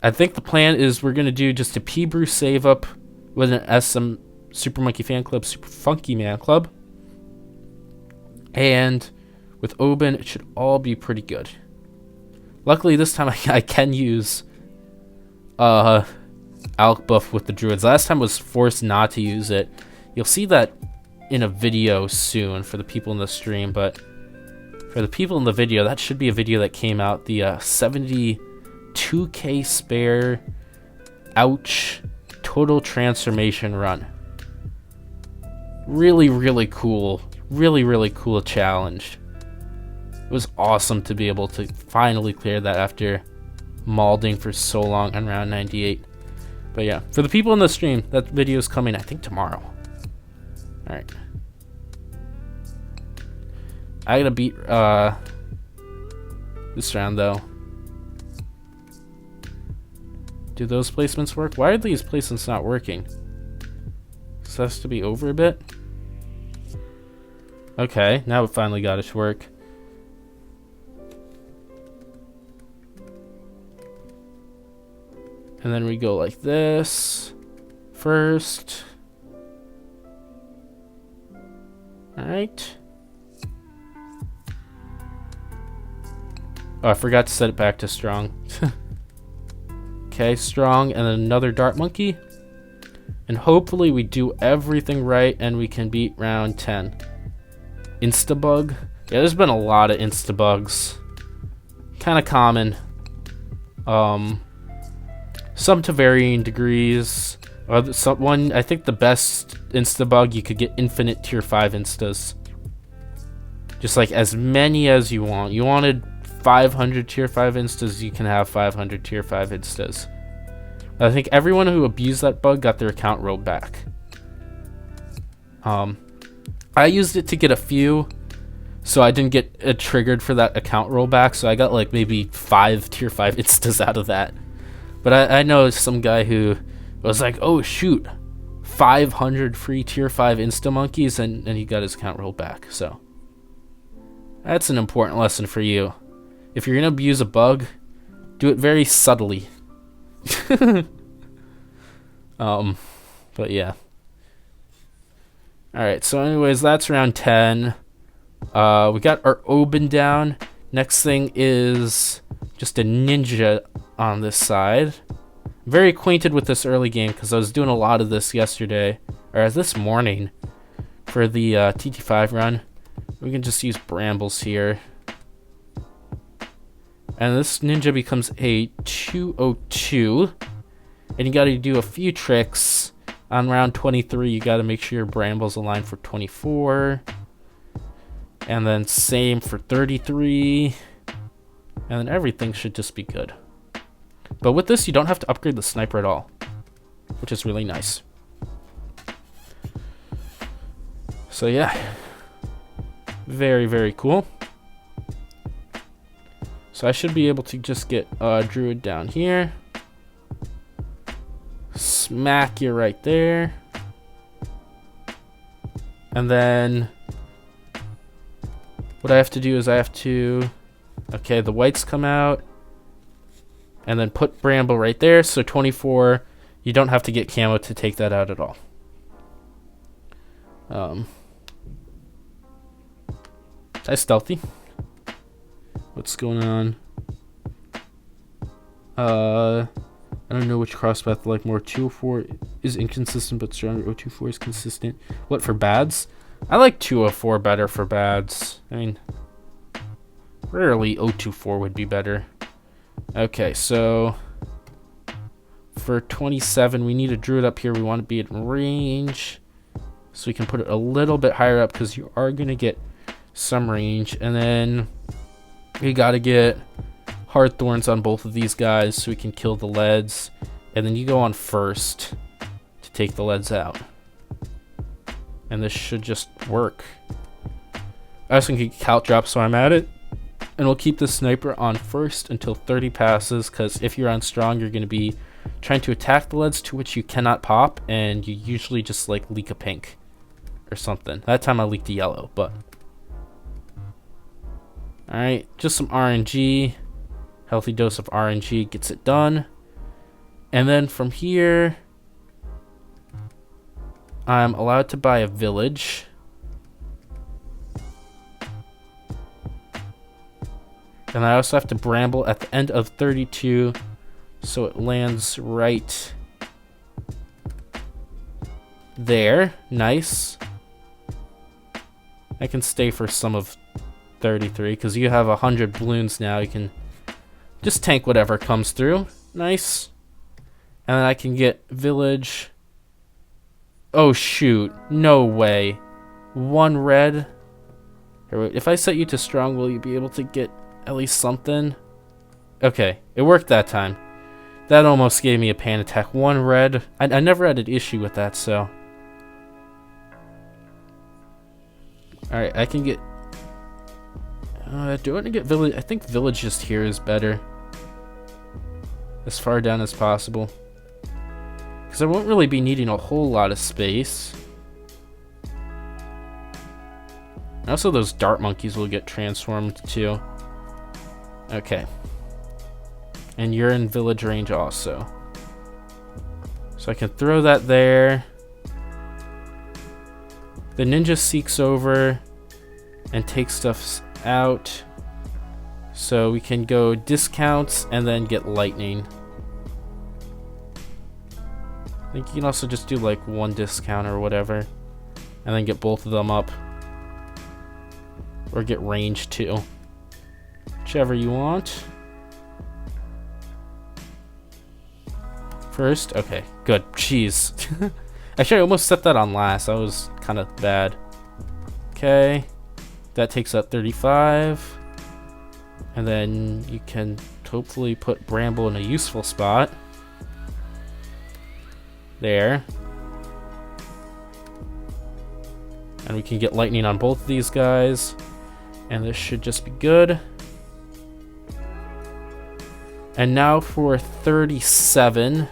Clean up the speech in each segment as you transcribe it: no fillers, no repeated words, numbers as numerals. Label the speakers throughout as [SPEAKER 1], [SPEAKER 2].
[SPEAKER 1] I think the plan is we're going to do just a P-Brew save up with an SM Super Monkey Fan Club, Super Funky Man Club. And with Oben, it should all be pretty good. Luckily, this time I can use Alk Buff with the Druids. Last time I was forced not to use it. You'll see that in a video soon for the people in the stream, but for the people in the video, that should be a video that came out. The 72k spare ouch total transformation run. Really, really cool. Really cool challenge. It was awesome to be able to finally clear that after malding for so long on round 98. But yeah, for the people in the stream, that video is coming, I think, tomorrow. Alright. I gotta beat this round, though. Do those placements work? Why are these placements not working? This has to be over a bit. Okay, now it finally got it to work. And then we go like this first. Alright. Oh, I forgot to set it back to strong. Okay, strong, and then another dart monkey. And hopefully we do everything right and we can beat round 10. Insta-bug. Yeah, there's been a lot of insta-bugs. Kind of common. Some to varying degrees. I think the best insta-bug, you could get infinite tier 5 instas. Just like as many as you want. You wanted 500 tier 5 instas, you can have 500 tier 5 instas. I think everyone who abused that bug got their account rolled back. I used it to get a few, so I didn't get triggered for that account rollback, so I got like maybe 5 tier 5 instas out of that. But I know some guy who was like, oh shoot, 500 free tier 5 insta monkeys, and he got his account rolled back. So that's an important lesson for you. If you're gonna abuse a bug, do it very subtly. But yeah. Alright, so anyways, that's round 10. We got our Oben down. Next thing is just a ninja on this side. I'm very acquainted with this early game because I was doing a lot of this yesterday, or this morning, for the TT5 run. We can just use brambles here. And this ninja becomes a 202. And you gotta do a few tricks. On round 23, you gotta make sure your brambles align for 24. And then same for 33. And then everything should just be good. But with this, you don't have to upgrade the sniper at all, which is really nice. So yeah. Very cool. So I should be able to just get Druid down here. Smack you right there. And then what I have to do is I have to... Okay, the whites come out. And then put Bramble right there. So 24, you don't have to get camo to take that out at all. Hi, Stealthy. What's going on? I don't know which crosspath I like more. 204 is inconsistent, but stronger. 024 is consistent. What, for bads? I like 204 better for bads. I mean, rarely 024 would be better. Okay, so for 27, we need a Druid up here. We want to be in range, so we can put it a little bit higher up because you are going to get some range. And then we got to get Hard Thorns on both of these guys so we can kill the leads. And then you go on first to take the leads out. And this should just work. I also can count drop, so I'm at it. And we'll keep the sniper on first until 30 passes, because if you're on strong, you're going to be trying to attack the leads to which you cannot pop, and you usually just like leak a pink or something. That time I leaked a yellow, but alright, just some RNG. Healthy dose of RNG gets it done. And then from here, I'm allowed to buy a village. And I also have to bramble at the end of 32, so it lands right there. Nice. I can stay for some of 33, because you have 100 balloons now. You can just tank whatever comes through. Nice. And then I can get village. Oh, shoot. No way. 1 red. If I set you to strong, will you be able to get at least something? Okay, it worked that time. That almost gave me a pan attack. 1 red. I never had an issue with that, so. Alright, I can get... do I want to get village? I think village just here is better. As far down as possible. Because I won't really be needing a whole lot of space. And also those dart monkeys will get transformed too. Okay. And you're in village range also. So I can throw that there. The ninja seeks over and takes stuff out. So we can go discounts and then get lightning. I think you can also just do like 1 discount or whatever. And then get both of them up. Or get range too. Whichever you want. First, okay, good. Jeez. Actually, I almost set that on last. That was kind of bad. Okay. That takes up 35. And then you can hopefully put Bramble in a useful spot. There. And we can get lightning on both of these guys. And this should just be good. And now for 37.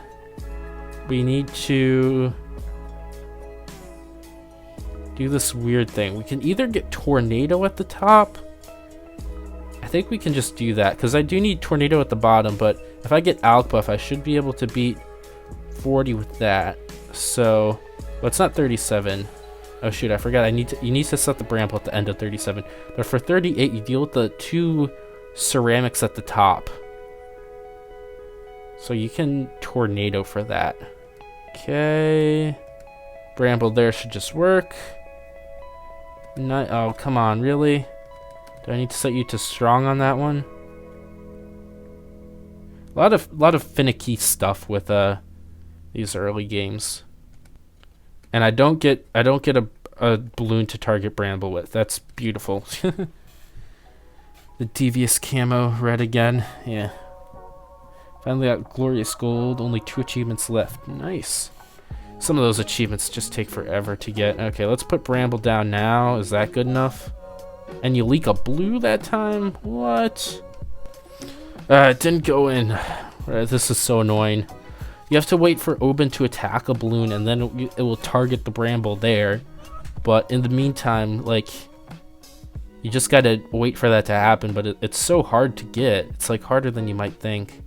[SPEAKER 1] We need to do this weird thing. We can either get Tornado at the top. I think we can just do that, because I do need Tornado at the bottom, but if I get Alk Buff, I should be able to beat 40 with that. So, well, it's not 37. Oh shoot, I forgot. You need to set the Bramble at the end of 37. But for 38, you deal with the 2 ceramics at the top. So you can Tornado for that. Okay. Bramble there should just work. Oh, come on, really? Do I need to set you to strong on that one? A lot of finicky stuff with these early games. And I don't get a balloon to target Bramble with. That's beautiful. The devious camo red again. Yeah. Finally got glorious gold. Only 2 achievements left. Nice. Some of those achievements just take forever to get. Okay, let's put Bramble down now. Is that good enough? And you leak a blue that time? What? It didn't go in. This is so annoying. You have to wait for Oben to attack a balloon, and then it will target the Bramble there. But in the meantime, like, you just gotta wait for that to happen. But it's so hard to get. It's like harder than you might think.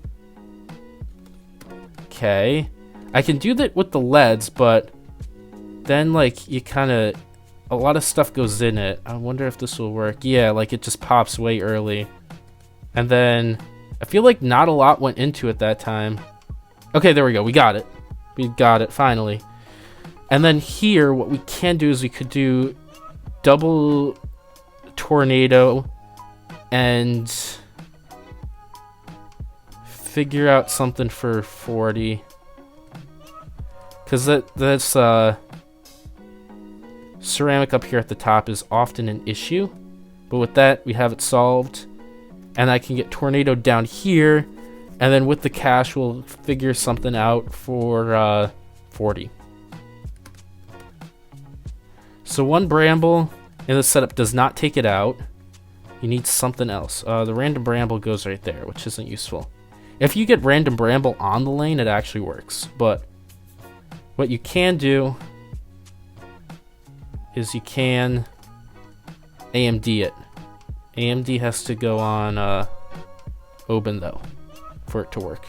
[SPEAKER 1] Okay. I can do that with the leads, but then, like, you kind of... A lot of stuff goes in it. I wonder if this will work. Yeah, like, it just pops way early. And then... I feel like not a lot went into it that time. Okay, there we go. We got it. We got it, finally. And then here, what we can do is we could do double Tornado and figure out something for 40. Because that's ceramic up here at the top is often an issue. But with that, we have it solved. And I can get Tornado down here. And then with the cash, we'll figure something out for 40. So 1 Bramble in the setup does not take it out. You need something else. The random Bramble goes right there, which isn't useful. If you get random Bramble on the lane, it actually works. But what you can do is you can AMD it. AMD has to go on Oben though for it to work.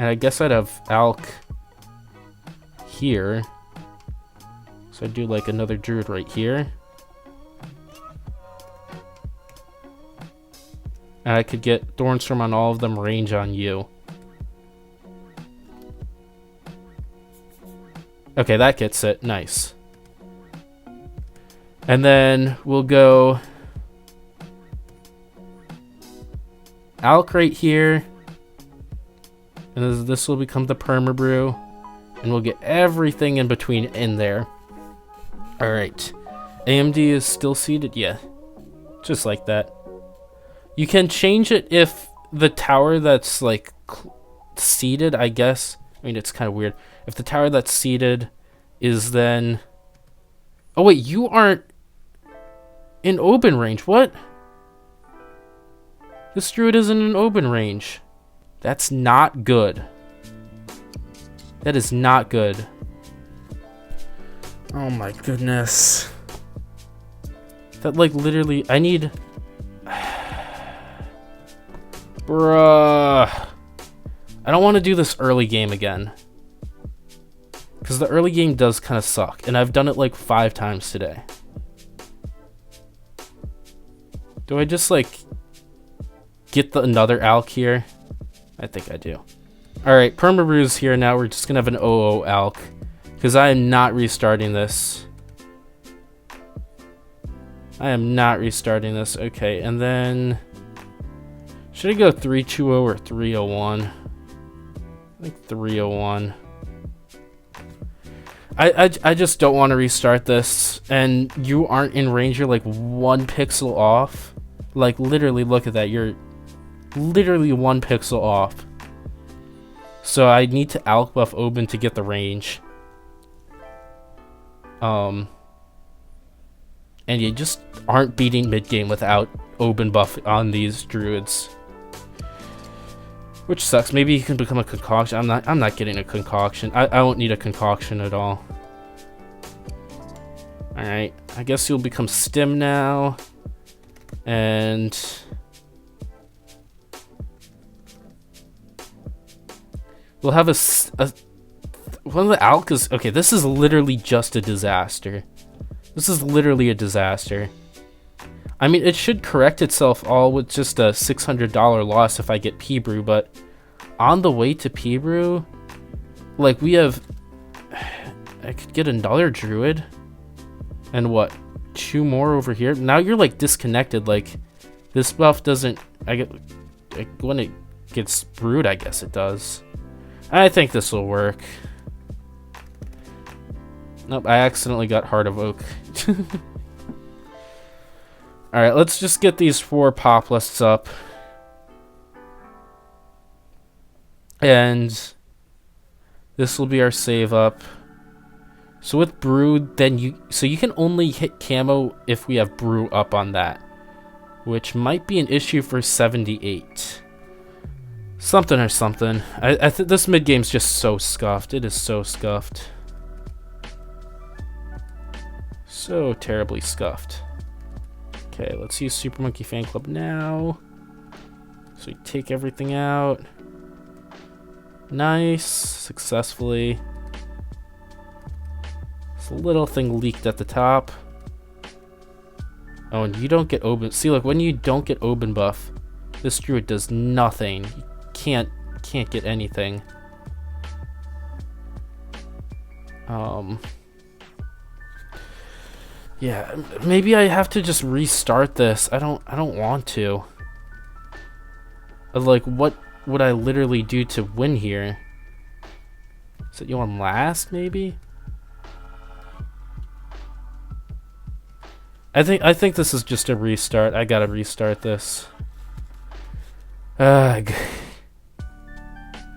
[SPEAKER 1] And I guess I'd have Alk here. So I'd do like another druid right here. And I could get Thornstorm on all of them, range on you. Okay, that gets it. Nice. And then we'll go Alk right here. And this will become the Permabrew. And we'll get everything in between in there. Alright. AMD is still seated? Yeah. Just like that. You can change it if the tower that's like seated, I guess. I mean, it's kind of weird. If the tower that's seated is then... Oh wait, you aren't in open range. What? This druid isn't in open range. That's not good. That is not good. Oh my goodness. That like literally, I need... Bruh. I don't want to do this early game again. Because the early game does kind of suck. And I've done it like 5 times today. Do I just like get another Alk here? I think I do. Alright, Permabrew's here now. We're just going to have an 0-0 Alk. Because I am not restarting this. I am not restarting this. Okay, and then... Should I go 3-2-0 or 3-0-1? I think 3-0-1. I just don't want to restart this. And you aren't in range. You're like 1 pixel off. Like, literally, look at that. You're literally 1 pixel off. So I need to Alk buff Oben to get the range. And you just aren't beating mid-game without Oben buff on these druids. Which sucks. Maybe he can become a concoction. I'm not getting a concoction. I won't need a concoction at all. Alright. I guess he'll become stim now. And we'll have one of the Alk is... Okay, this is literally just a disaster. This is literally a disaster. I mean, it should correct itself all with just a $600 loss if I get P-Brew, but on the way to P-Brew, like, we have... I could get another Druid. And what? 2 more over here? Now you're, like, disconnected. Like, this buff doesn't... when it gets brewed, I guess it does. I think this will work. Nope, I accidentally got Heart of Oak. Alright, let's just get these 4 pop lists up. And this will be our save up. So with Brew, then you can only hit camo if we have Brew up on that. Which might be an issue for 78. Something or something. I think this mid game's just so scuffed. It is so scuffed. So terribly scuffed. Okay, let's use Super Monkey Fan Club now. So we take everything out. Nice. Successfully. This little thing leaked at the top. Oh, and you don't get Oben. See, look, when you don't get Oben buff, this druid does nothing. You can't get anything. Yeah, maybe I have to just restart this. I don't want to. Like, what would I literally do to win here? Set you on last, maybe? I think this is just a restart. I gotta restart this. Ugh.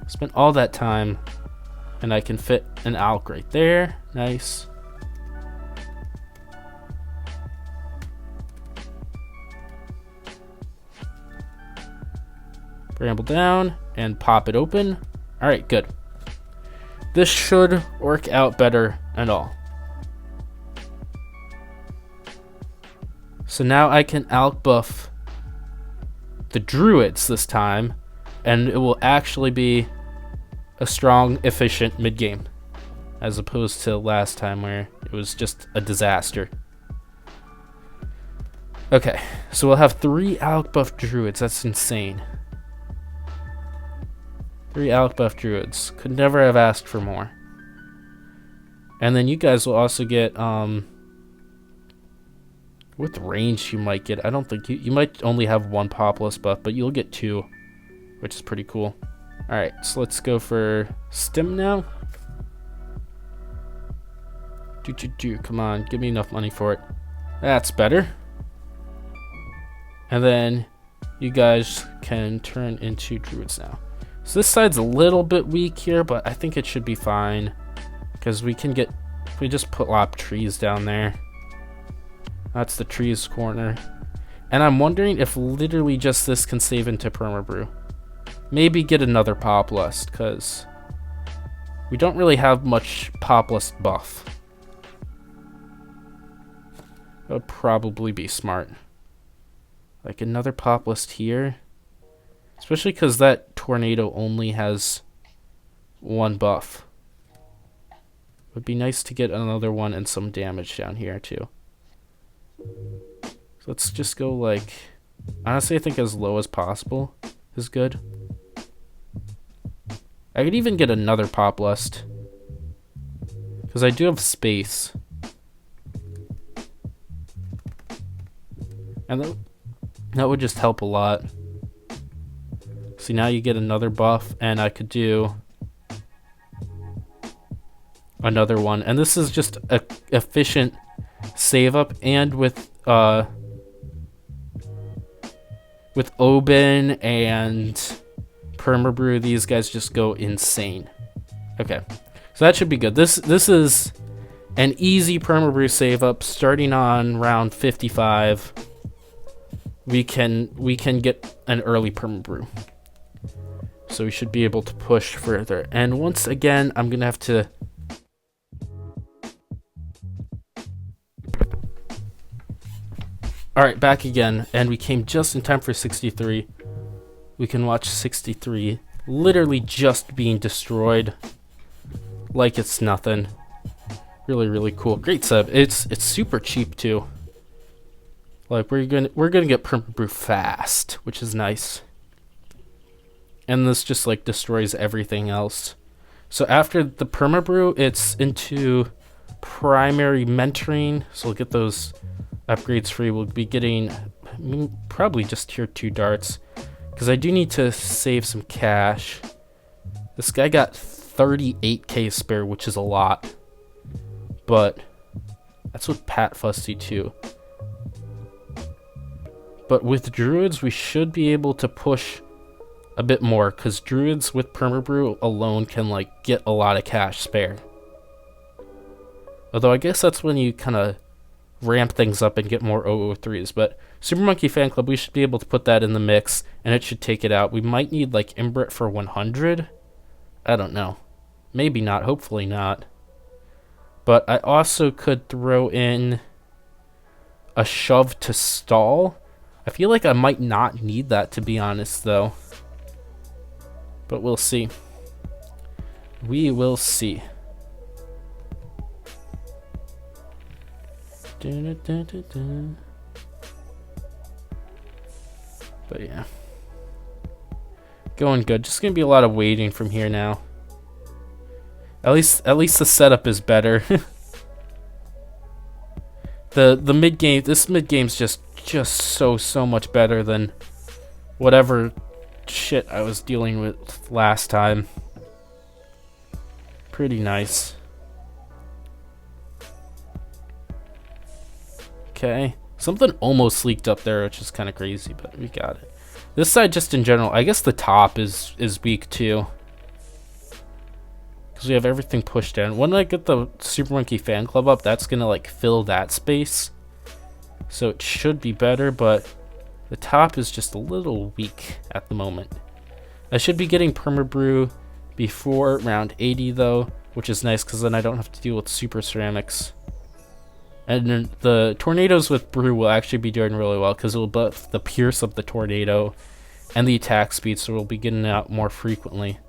[SPEAKER 1] Spent all that time, and I can fit an Alk right there. Nice. Bramble down and pop it open. Alright, good. This should work out better and all. So now I can Alk buff the druids this time, and it will actually be a strong, efficient mid game, as opposed to last time where it was just a disaster. Okay, so we'll have 3 Alec buff druids. That's insane. 3 Alec buff druids. Could never have asked for more. And then you guys will also get, with range you might get, I don't think, you might only have 1 Populous buff, but you'll get 2, which is pretty cool. Alright, so let's go for Stim now. Come on, give me enough money for it. That's better. And then you guys can turn into druids now. So this side's a little bit weak here, but I think it should be fine. Because we can get, if we just put lop trees down there. That's the trees corner. And I'm wondering if literally just this can save into permabrew. Maybe get another Populous, because we don't really have much Populous buff. That would probably be smart. Like another Populous here. Especially because that tornado only has 1 buff. Would be nice to get another one and some damage down here too. So let's just go like, honestly I think as low as possible is good. I could even get another Populous, because I do have space. And that would just help a lot. See, now you get another buff, and I could do another one. And this is just a efficient save up, and with Oben and Permabrew, these guys just go insane. Okay, so that should be good. This is an easy Permabrew save up starting on round 55. We can get an early Permabrew. So we should be able to push further. And once again, I'm gonna have to Alright, back again, and we came just in time for 63. We can watch 63 literally just being destroyed like it's nothing. Really, really cool. Great sub. It's super cheap too. Like we're gonna get Permabrew fast, which is nice. And this just like destroys everything else. So after the Permabrew, it's into primary mentoring. So we'll get those upgrades free. We'll be getting probably just tier 2 darts, because I do need to save some cash. This guy got 38k spare, which is a lot. But that's with Pat Fusty too. But with druids, we should be able to push a bit more, because druids with Permabrew alone can like get a lot of cash spare. Although I guess that's when you kind of ramp things up and get more 003s. But Super Monkey Fan Club, we should be able to put that in the mix, and it should take it out. We might need like Imbrit for 100. I don't know. Maybe not. Hopefully not. But I also could throw in a shove to stall. I feel like I might not need that, to be honest, though. But we'll see. We will see. But yeah. Going good. Just gonna be a lot of waiting from here now. At least the setup is better. The mid game, this mid game's just so much better than whatever shit I was dealing with last time. Pretty nice. Okay, something almost leaked up there, which is kind of crazy, but we got it. This side, just in general, I guess the top is weak too, because we have everything pushed down. When I get the Super Monkey Fan Club up, that's gonna like fill that space, so it should be better. But the top is just a little weak at the moment. I should be getting Permabrew before round 80 though, which is nice, because then I don't have to deal with super ceramics. And then the tornadoes with brew will actually be doing really well, because it will buff the pierce of the tornado and the attack speed, so we'll be getting out more frequently.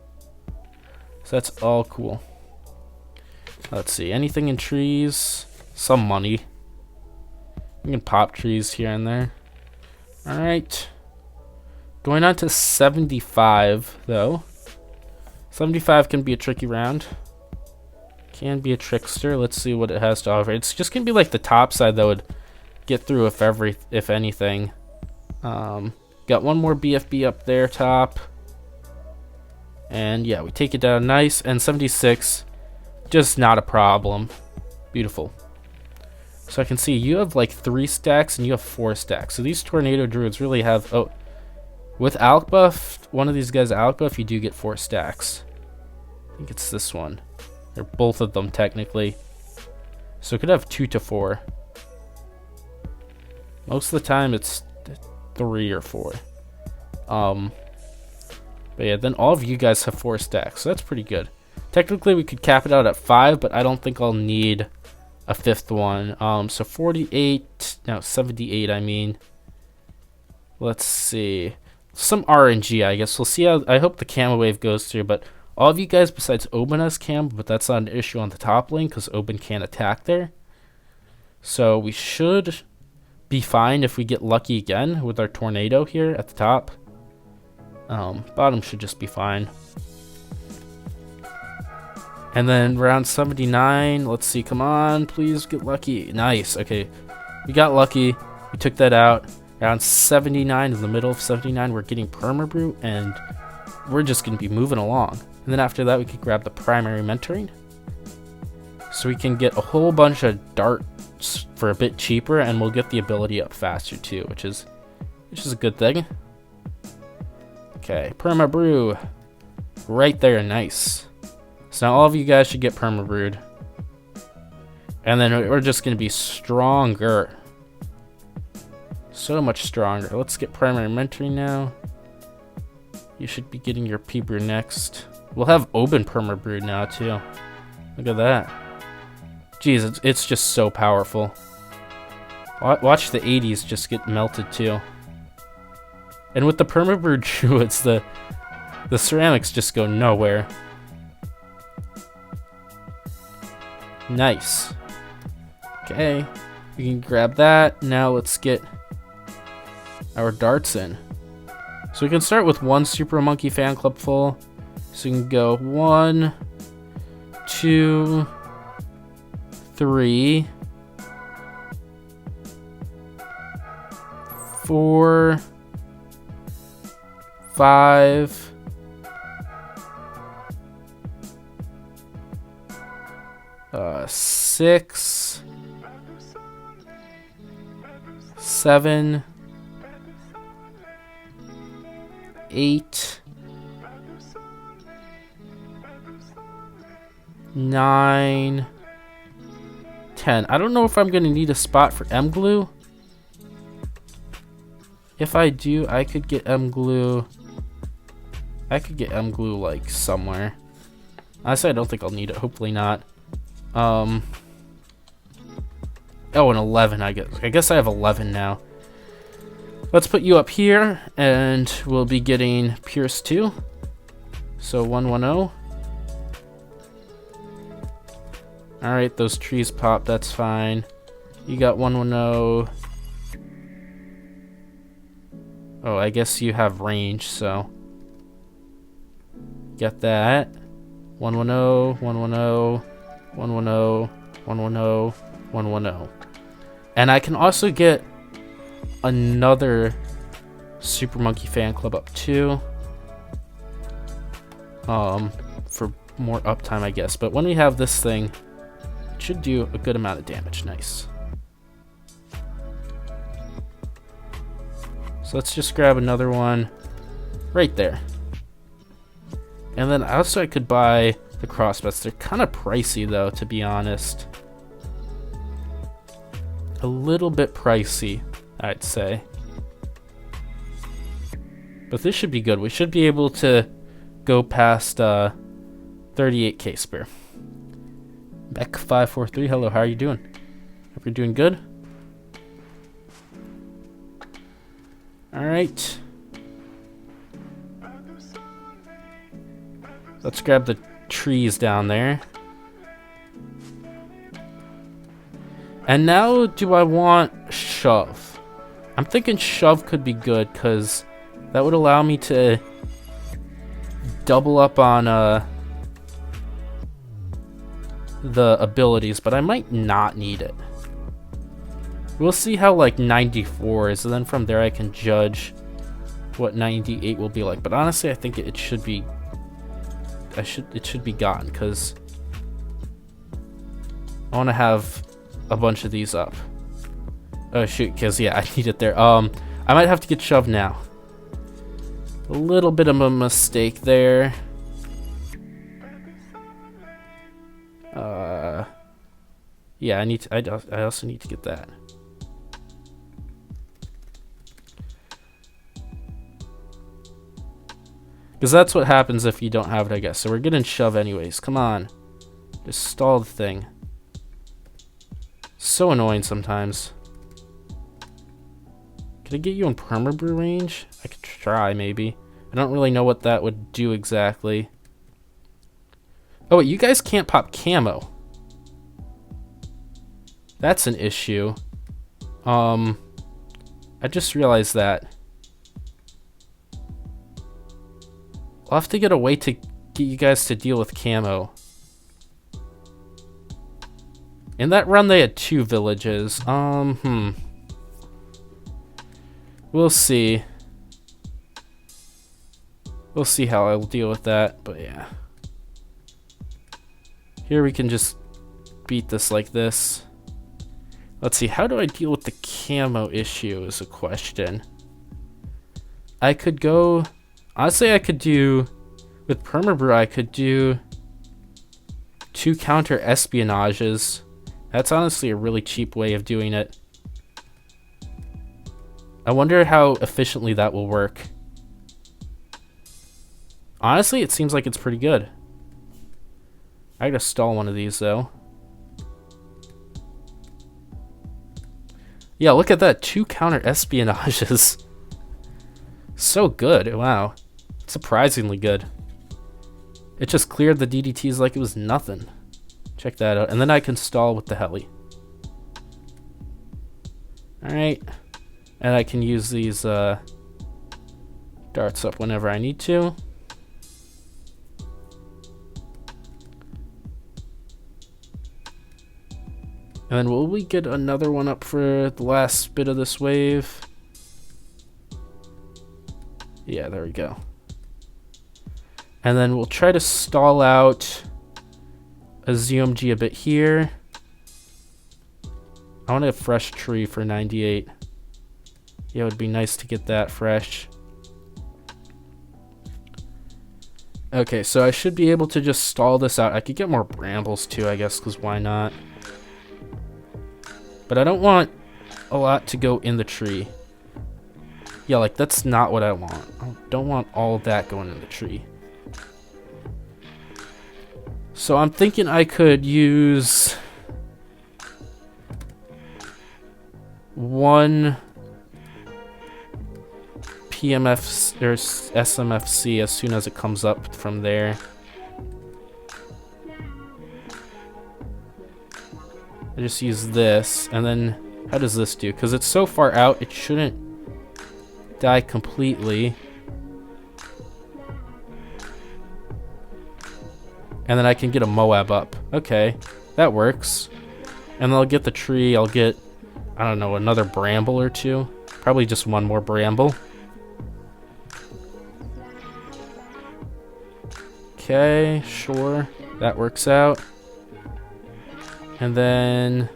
[SPEAKER 1] So that's all cool. Let's see, anything in trees? Some money. You can pop trees here and there. Alright. Going on to 75, though. 75 can be a tricky round. Can be a trickster. Let's see what it has to offer. It's just going to be like the top side that would get through if anything. Got one more BFB up there top. And yeah, we take it down nice. And 76, just not a problem. Beautiful. So I can see you have like 3 stacks and you have 4 stacks. So these tornado druids really have... Oh, with Alk buff, one of these guys Alk buff, you do get 4 stacks. I think it's this one. Or both of them technically. So it could have 2 to 4. Most of the time it's 3 or 4. But yeah, then all of you guys have 4 stacks, so that's pretty good. Technically we could cap it out at 5, but I don't think I'll need a 5th one. So 48, no, 78 I mean. Let's see. Some RNG, I guess. We'll see how, I hope the camo wave goes through, but all of you guys besides Oben has cam, but that's not an issue on the top lane because Oben can't attack there. So we should be fine if we get lucky again with our tornado here at the top. Bottom should just be fine. And then round 79, let's see, come on, please get lucky. Nice, okay. We got lucky, we took that out. Round 79, in the middle of 79, we're getting Perma-Brew, and we're just going to be moving along. And then after that, we could grab the primary mentoring. So we can get a whole bunch of darts for a bit cheaper, and we'll get the ability up faster too, which is a good thing. Okay, Perma-Brew. Right there, nice. So now all of you guys should get Perma-Brewed. And then we're just going to be stronger. So much stronger. Let's get primary mentoring now. You should be getting your P-Brew next. We'll have Oben Perma-Brewed now too. Look at that. Jeez, it's just so powerful. Watch the 80s just get melted too. And with the Perma-Brewed druids, the ceramics just go nowhere. Nice. Okay, we can grab that. Now let's get our darts in. So we can start with 1 Super Monkey fan club full. So we can go 1, 2, 3, 4, 5, 6, 7, 8, 9, 10. I don't know if I'm gonna need a spot for M glue. If I do, I could get M glue. I could get M glue like somewhere. Honestly, I don't think I'll need it. Hopefully not. Oh, and 11, I guess. I guess I have 11 now. Let's put you up here, and we'll be getting Pierce 2. So 110. Alright, those trees pop, that's fine. You got 110. Oh, I guess you have range, so. Get that. 110, 110, 110, 110, 110. And I can also get another Super Monkey fan club up too. For more uptime, I guess. But when we have this thing, it should do a good amount of damage. Nice. So let's just grab another one right there. And then also I could buy the crossbows. They're kind of pricey though, to be honest. A little bit pricey, I'd say. But this should be good. We should be able to go past 38k spare. Beck543, hello, how are you doing? Hope you're doing good. Alright. Let's grab the trees down there. And now, do I want shove? I'm thinking shove could be good, because that would allow me to double up on the abilities, but I might not need it. We'll see how like 94 is, and then from there I can judge what 98 will be like. But honestly, I think it should be it should be gotten, because I want to have a bunch of these up. Oh shoot, because yeah, I need it there. I might have to get shoved now. A little bit of a mistake there. Yeah, I also need to get that. Because that's what happens if you don't have it, I guess. So we're getting shove anyways. Come on. Just stall the thing. So annoying sometimes. Could I get you in permabrew range? I could try, maybe. I don't really know what that would do exactly. Oh, wait, you guys can't pop camo. That's an issue. I just realized that. I'll have to get a way to get you guys to deal with camo. In that run, they had 2 villages. We'll see. We'll see how I'll deal with that, but yeah. Here we can just beat this like this. Let's see, how do I deal with the camo issue is a question. I could go... Honestly, I could do... With permabrew, I could do 2 counter espionages. That's honestly a really cheap way of doing it. I wonder how efficiently that will work. Honestly, it seems like it's pretty good. I gotta stall one of these, though. Yeah, look at that. 2 counter espionages. So good. Wow. Surprisingly good. It just cleared the DDTs like it was nothing. Check that out. And then I can stall with the heli. Alright. And I can use these darts up whenever I need to. And then will we get another one up for the last bit of this wave? Yeah, there we go. And then we'll try to stall out a ZMG a bit here. I want a fresh tree for 98. Yeah, it would be nice to get that fresh. Okay, so I should be able to just stall this out. I could get more brambles too, I guess, because why not? But I don't want a lot to go in the tree. Yeah, like, that's not what I want. I don't want all that going in the tree. So I'm thinking I could use 1 PMF or SMFC as soon as it comes up from there. I just use this, and then how does this do? Because it's so far out, it shouldn't die completely. And then I can get a Moab up. Okay, that works. And then I'll get the tree, I'll get, I don't know, another bramble or 2. Probably just 1 more bramble. Okay, sure, that works out. And then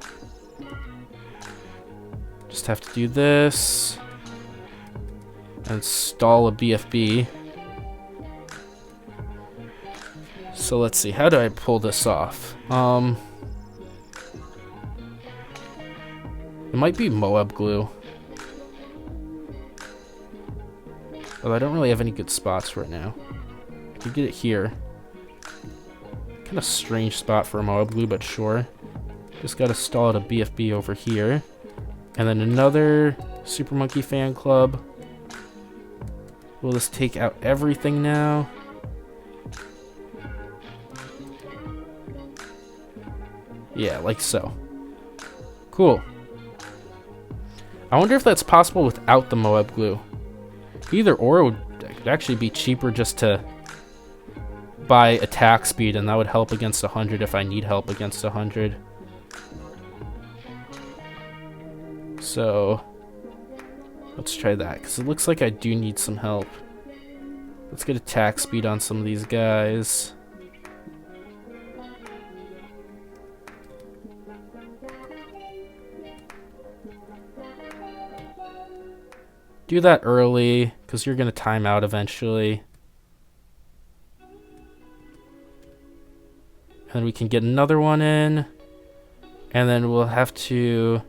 [SPEAKER 1] just have to do this and stall a BFB. So let's see, how do I pull this off? It might be Moab glue. Although I don't really have any good spots right now. I could get it here. Kind of strange spot for a Moab glue, but sure. Just gotta stall at a BFB over here. And then another Super Monkey Fan Club. Will this take out everything now? Yeah, like so. Cool. I wonder if that's possible without the Moab glue. Either or, it would actually be cheaper just to buy attack speed, and that would help against 100 if I need help against 100. So, let's try that, because it looks like I do need some help. Let's get attack speed on some of these guys. Do that early, because you're going to time out eventually. And we can get another one in. And then we'll have to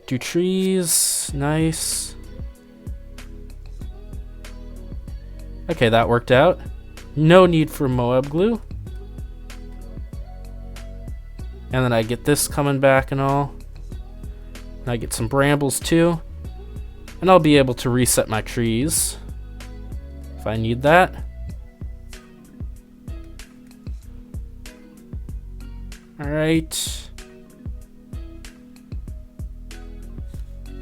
[SPEAKER 1] do trees. Nice. Okay, that worked out. No need for Moab glue. And then I get this coming back and all. And I get some brambles too. And I'll be able to reset my trees if I need that. Alright.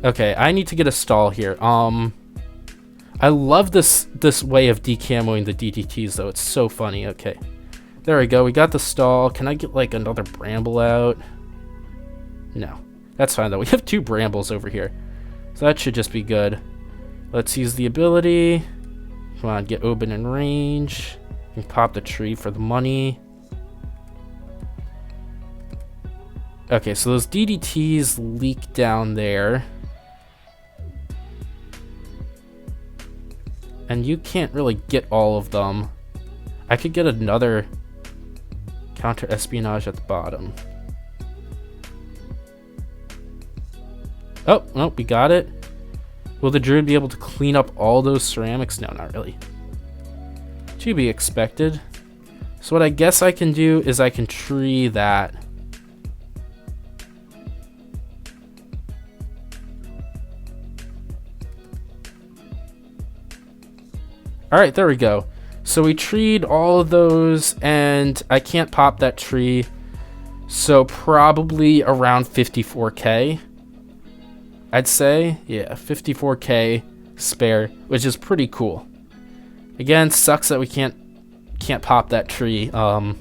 [SPEAKER 1] Okay, I need to get a stall here. I love this way of decamoing the DDTs though. It's so funny. Okay. There we go. We got the stall. Can I get like another bramble out? No. That's fine though. We have 2 brambles over here. So that should just be good. Let's use the ability. Come on, get Oben in range. And pop the tree for the money. Okay, so those DDTs leak down there. And you can't really get all of them. I could get another counter-espionage at the bottom. Oh, nope, we got it. Will the druid be able to clean up all those ceramics? No, not really. To be expected. So what I guess I can do is I can tree that. Alright, there we go. So we treed all of those, and I can't pop that tree. So probably around 54k. I'd say, yeah, 54k spare, which is pretty cool. Again, sucks that we can't pop that tree. Would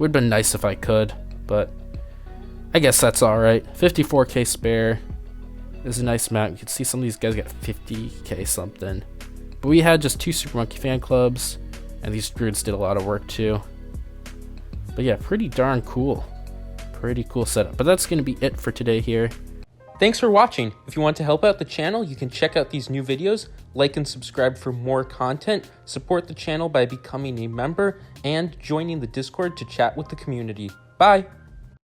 [SPEAKER 1] have been nice if I could, but I guess that's alright. 54k spare is a nice amount. You can see some of these guys got 50k something. But we had just 2 Super Monkey fan clubs, and these druids did a lot of work too. But yeah, pretty darn cool. Pretty cool setup. But that's going to be it for today here.
[SPEAKER 2] Thanks for watching. If you want to help out the channel, you can check out these new videos, like and subscribe for more content, support the channel by becoming a member, and joining the Discord to chat with the community. Bye!